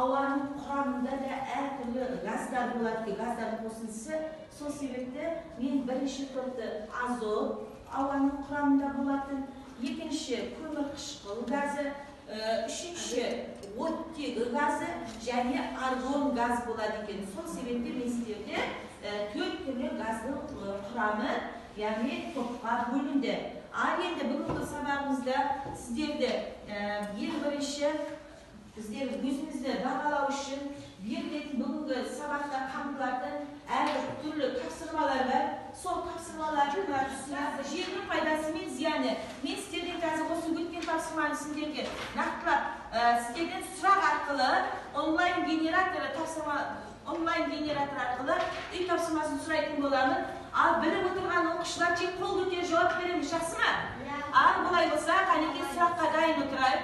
ауаның құрамында да әртүрлі газдар болады, газдар қосындысы. Сол себепті мен бірінші топты азот ауаның құрамында болатын, екінші көмірқышқыл газы, үшінші оттегі газы және аргон газ болады екен. Сол себепті мен сіздерде 4 түрлі газдың құрамы, яғни топқа бөлінді. Ал енді бүгінгі сабағымызда сіздерді ең бірінші біздер өзімізді бағалау үшін берілетін бүгінгі сабақта қамтылатын әрбір түрлі тапсырмалар бар. Сол тапсырмалардың барысында жердің пайдасы мен зияны. Мен сіздерден қазір осы өткен тапсырманы сіздерге нақтылап, сіздерден сұрақ арқылы онлайн генератор арқылы үй тапсырмасын сұрайтын боламын. Ал біліп отырған оқушылар тек қол көтеріп жауап береміз, жақсы ма? Ал бұлай болса, қанекей сұраққа дайын отырайық.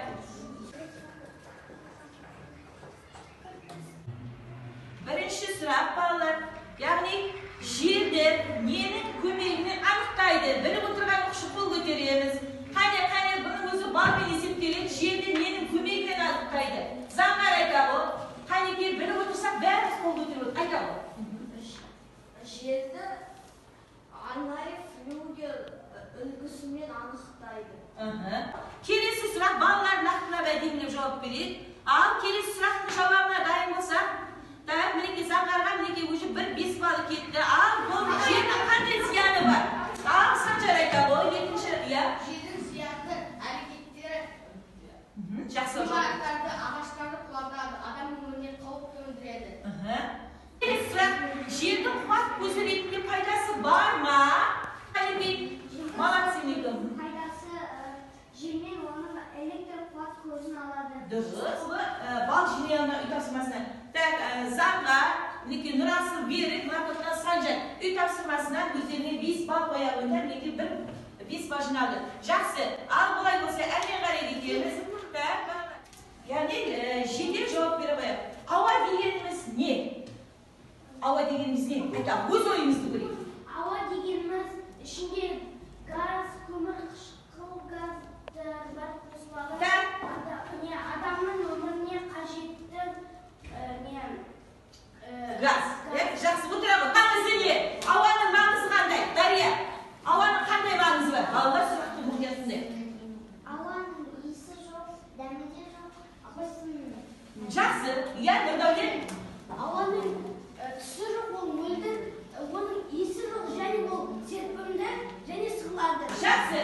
Бірінші сұрақ, балалар, яғни жерді ненің көмегімен анықтайды? Біліп отырған оқушы қол көтереміз. Қане, бұның өзі балмен есептеледі, жерді ненің көмегімен анықтайды? Заңғар айта ғой. Қанекей біліп отырсақ, бәріміз қол көтеріп айта ғой. Жерді арнайы флюгер үлгісімен анықтайды. Келесі сұрақ, балалар нақтылап әдемілеп жауап береді. Ал келесі сұрақтың жауабына дайын болсақ, мінекей заңғарға мінекей уже 5 балы кетті. Ал бұл жердің қандай зияны бар? Ал Санжар айта ғой, екінші иә. Жердің зиянды әрекеттері жақсы ғимараттарды, ағаштарды құлатады, адам өміріне қауіп төндіреді. Келесі сұрақ, жердің қуат көзі ретінде пайдасы бар ма? Қанекей, молодцы мекім. Пайдасы жермен оның электр қуат көзін алады. Дұрыс, бал жинауына үй тапсырмасына. Заңға, Нұрасыл берік, Нақытына Санжар үй тапсырмасынан өздеріне 5 бал қоя қойдар, 5 бал жинады. Жақсы, ал бұлай болса, әрмен қарай кетеміз. Яғни, жедел жауап бере қояқ. Ауа дегеніміз не? Ауа дегеніміз не? Айта, өз ойымызды көрейік. Ауа дегеніміз ішінде газ, көмірқышқыл газдар бар қосылады. Адамның өміріне қажетті газ. Жақсы, отыра ғой. Маңызы не? Ауаның маңызы қандай? Дария, ауаның қандай маңызы бар? Балалар сұрақты мұқиятындай. Ауаның иісі жоқ, дәмі де жоқ, қойсын. Жақсы, иә, Нұрдәулет. Ауаның түсі жоқ, ол мөлдір, оның иісі жоқ, және ол серпімді және сығылады. Жақсы.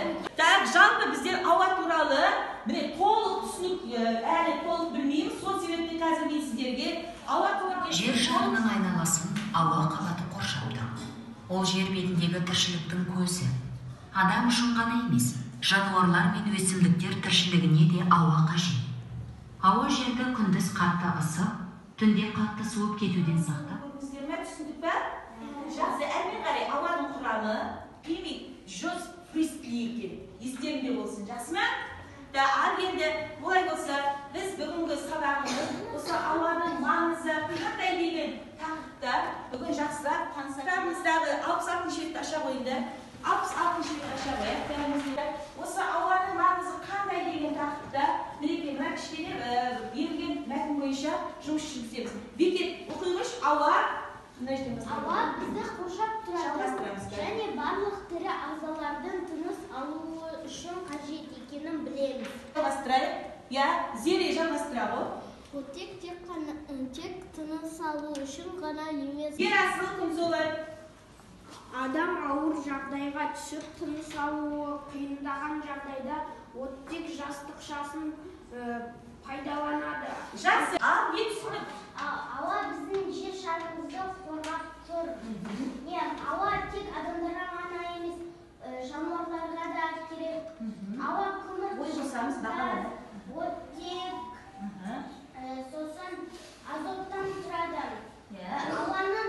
Жалпы біздер ауа туралы толық түсінік, әлі толық білмейміз. Сол себепті қазір мен сіздерге ауа туралы жер шарының айналасын ауа қабаты қоршап тұр. Ол жер бетіндегі тіршіліктің көзі. Адам үшін ғана емес, жануарлар мен өсімдіктер тіршілігіне де ауа қажет. Ауа жерді күндіз қатты ысып, түнде қатты суып кетуден сақтап. Түсіндік пе? Жақсы, әрмен қарай ауаның құрамы химик жүз екен. Естерінде болсын, жақсы ма? Ал енді бұлай болса, біз бүгінгі сабағымыз осы ауаның маңызы қандай деген тақырыпта бүгін жақсылап таныстырамыздағы 66-шы бетті аша қойынды. 66-шы бетті аша қойық. Осы ауаның маңызы қандай деген тақырыпта мінекей мына кішкене берілген мәтін бойынша жұмыс жүргіземіз. Бекет, оқиғыш ауа ауа бізді қоршап тұрады және барлық тірі ағзалардың тыныс алуы үшін қажет екенін білеміз. Жалғастырайық. Я, Зере жалғастыра ғой. Оттек тек тыныс алу үшін ғана емес. Ерасыл Күнзолай. Адам ауыр жағдайға түсіп, тыныс алуы қиындаған жағдайда оттек жастықшасын пайдаланады. Жақсы. Ал, не түсінік? Ауа біздің жер шарымызды қорғап тұр. Ауа тек адамдарға ғана емес, жануарларға да керек. Ауа көмірқышқылдар, оттек, сосын азоттан тұрады. Ауаның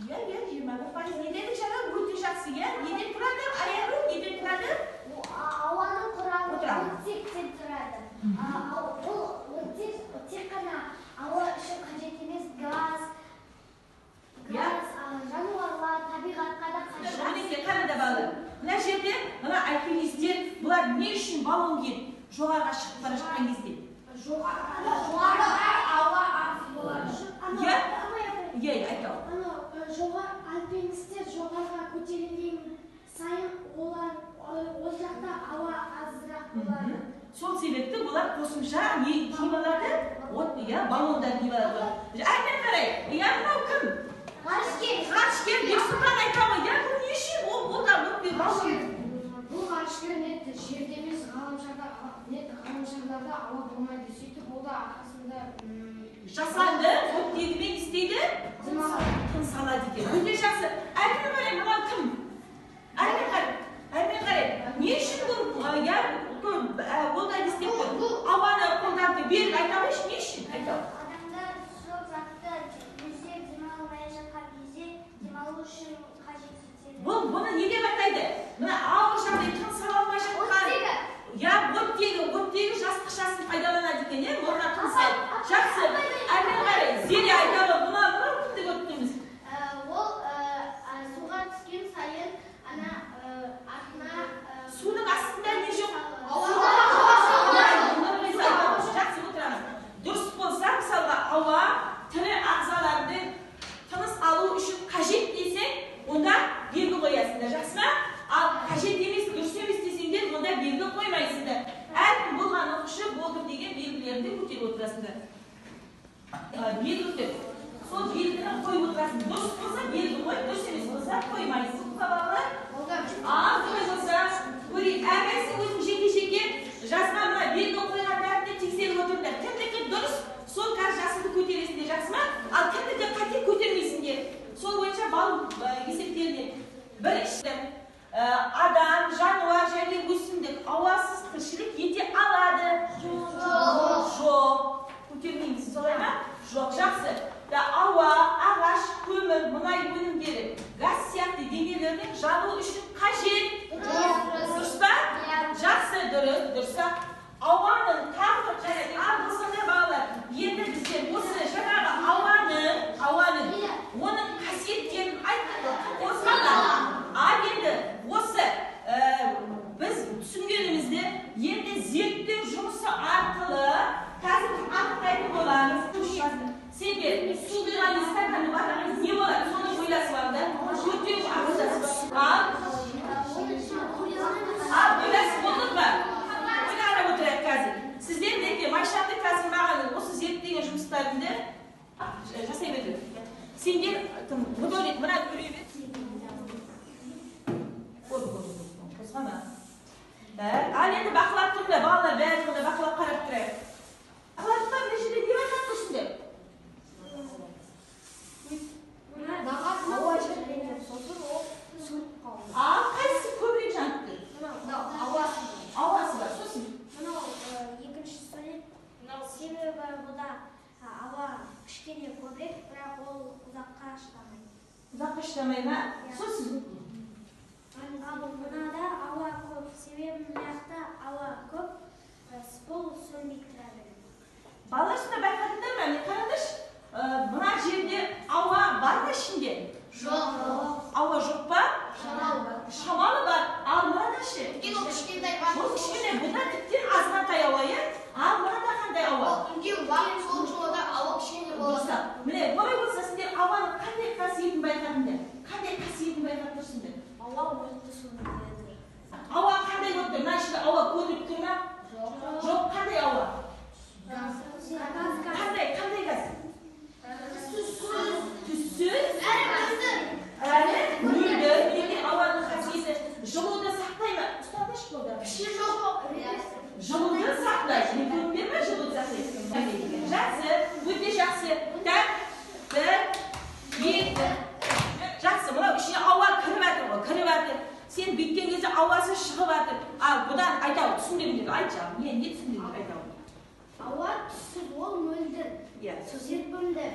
20% неден жаңа өте жақсы, неден тұрады? Аяғы неден тұрады? Ауаның құрамы оттектен тұрады. Бұл оттек қана ауа үшін қажет емес, газ, жануарлар, табиғатқа да қажет. Мінекей, қанада балы. Мына жерде, мына альпинистер, бұлар не үшін баллон киіп жоғарға шығып бара жатқан кезде? Жоғарыда ауа себепті олар қосымша не киіп алады? От, иә, баллондар киіп алады. Әрмен қарай, иә, мынау кім? Ғарышкер, Бексұлтан айтамын, иә, бұл не үшін? Ол да Бұл ғарышкер нет, жерде емес, ғаламшардарда ауа болмайды. Сөйтіп, ол да арқасында жасанды, оттегімен істейді, тыныс алады екен. Өте жақсы. Әрмен қарай, мынау кім? Әрмен қарай. Не үшін бұл, иә, ол да істеп тұр? Ауаны қолданды, берік айтамыш, не үшін? Айтам. Адамдар сол затты өздері демалмай жатқан кезде демалу үшін қажет етеді. Бұны не деп атайды? Мына ауыр жағдай тыныс ала алмай жатқан. Я оттегі жастықшасын пайдаланады екен, е? Орна тыныс алып. Жақсы. Әрмен қарай, Зере айтады, бұны кімді көрттіңіз? Ол суға түскен сайын артына Судың астында не жоқ? Жақсы отырамыз. Дұрыс болса, мысалға, ауа тірі ағзаларды тыныс алу үшін қажет десең, онда белгі қоясыңдар. Жақсы ма? Ал қажет емес, дұрыс емес десеңдер, онда белгі қоймайсыңдар. Әркім болған оқушы болды деген белгілерді көтеріп отырасыңдар. Белгі сол белгіні қойып отырасың. Дұрыс болса белгі қой, дұрыс емес болса қоймайсың. Ал қой болса, көрейік, әрқайсың өзің жеке-жеке жазған мына белгі қойған бәріне тексеріп отырыңдар. Кімдікі дұрыс, сол қазір жасыңды көтересіңдер, жақсы ма? Ал кімдікі қате көтермейсіңдер. Сол бойынша балл есептелінеді. Бірінші, адам, жануар және өсімдік ауасыз тіршілік ете алады. Жоқ. Көтермейміз, солай ма? Жоқ, жақсы. Ауа, ағаш, көмір, мұнай өнімдері, газ сияқты денелердің жану үшін қажет. Дұрыс па? Жақсы, дұрыс. Ауаның тағы және арқасында балалар. Енді біздер осы жаңағы ауаның оның қасиеттерін айттық. Енді осы біз түсінгенімізді енді зерттеу жұмысы арқылы қазір анықтайтын боламыз. Себебі су құйған стаканы бар, не болады? Соны ойласып алды. Көтеріп ағызасыз. Ал ойласып болдық ба? Ойланып отырайық қазір. Сіздер неге майшамды қазір маған осы зерттеген жұмыстарымды жасай берді. Сендер мына көре бер. Қозғама. Ал енді бақылап тұрыңдар, балалар бәрі бақылап қарап тұрайық. Бақылап мына жерде не байқап тұрсыңдар? Қайсысы көбірек жанып тұр? Ауасы бар, сосын? Екінші сурет. Себебі бұда ауа кішкене көбірек, бірақ ол ұзаққа шыдамайды. Ұзаққа шыдамайды ма? Сосын? Ал мынада ауа көп, себебі мынаяқта ауа көп, бұл сөнбей тұрады. Балалар сонда байқадыңдар ма? Не қараңдаршы? Мына жерде ауа бар ма ішінде? жоқ. Ауа жоқ па? Шамалы бар. Ал мынада ше? Ол кішкентай бар. Ол кішкене, бұда тіптен азғантай ауа, е? Ал мынада қандай ауа? Ол үндеу бар, сол жолда ауа кішкене болады. Міне, олай болса сендер ауаның қандай қасиетін байқадыңдар? Қандай қасиетін байқап тұрсыңдар? Ауа отты суды. Ауа қандай болып тұр? Мына ішінде ауа көтеріп тұр ма? Жоқ, қандай ауа? Қандай газ? Түссіз? Әрі мөлдір. Неге ауаның қасиеті жылуды сақтай ма? Ұстадыш болды. Іші жоқ. Жылуды сақтайды. Не көрінбей ме жылуды сақтайды? Жақсы, өте жақсы. Екі. Жақсы, мынау ішіне ауа кіріп жатыр ғой, кіріп жатыр. Сен бүйткен кезде ауасы шығып жатыр. Ал бұдан айтау, түсіндіріңдер. Айт жағым, не түсіндіріңдер айтау? Ауа түсіп, ол мөлдір. Серпімді.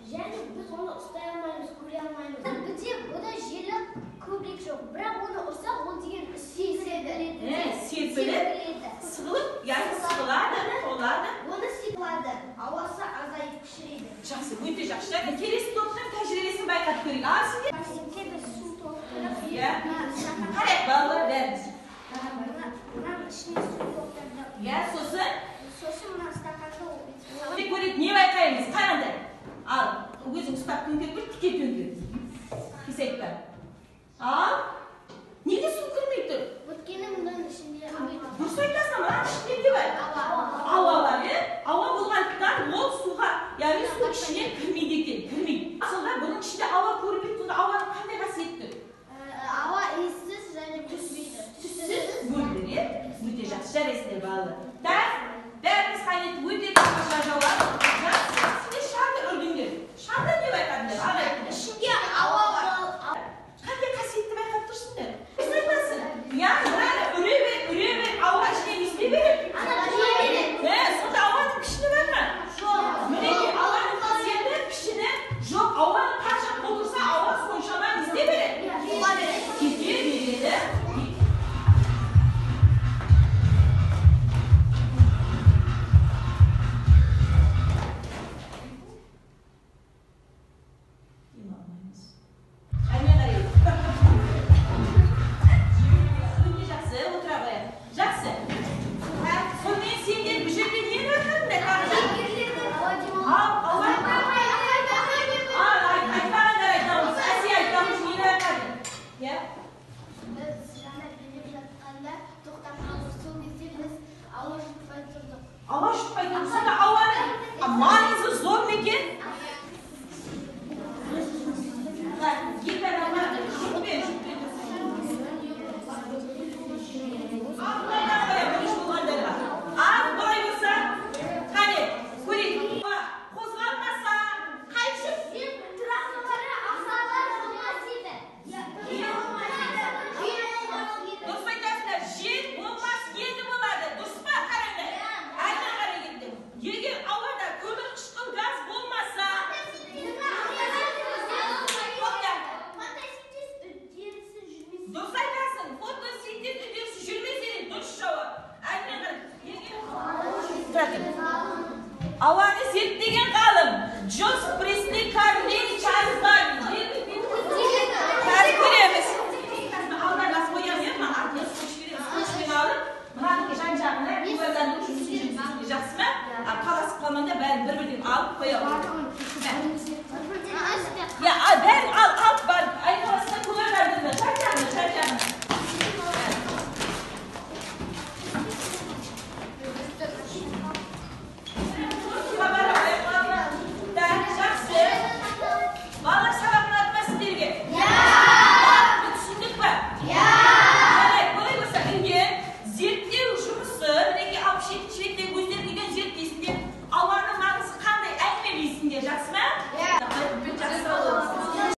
Және біз оны ұстай алмаймыз, көре алмаймыз. Бұда желі көбірек жоқ. Бірақ оны ұрсақ, ол деген серпіледі. Серпіліп, сығылып, яғни сығылады, толады. Оны сипылады. Ауасы азайып кішірейді. Жақсы, өте жақсы. Келесі топтың тәжірибесін байқап көрейік. Ал сендер? Сендер су толтырып, қарайық балалар бәріміз. Мына ішіне су толтырып. Сосын мына стаканды Өте көрейік, не байқаймыз? Қараңдар. Ал, өзің ұстап төңкеріп көр, тіке төңкер. Кес айтпа. Ал, неге су кірмей тұр? Өткені мұның ішінде Дұрыс айтасың, Bәріміз қайнет өте тамаша жауап. Сіздер шарды үрдіңдер. Шарды не байқадыңдар? Ағай, ішінде ауа бар. Қандай қасиетті байқап тұрсыңдар? Біз айтасың. Яғни үре бер, ауа ішіне не істей береді? Сонда ауаның пішіні бар ма? Жоқ. Мінеке, ауаның қасиеті пішіні жоқ. Ауаның қанша отырса, ауа соншама не істей береді? Кете береді. Ауа жұтпай тұрдық. Сонда ауаның маңызы зор ма екен? Ауаны зерттеген ғалым Джозеф Пресли Карлин Чарльз Дарвин. Қазір көреміз. Алдарына қоямын, артына скотчпен алып, мынаның жан-жағына куәландыру жұмысын жүргізуге жақсы ма? Қаласып қалмағанда бәрін бір-бірден алып қоя алады.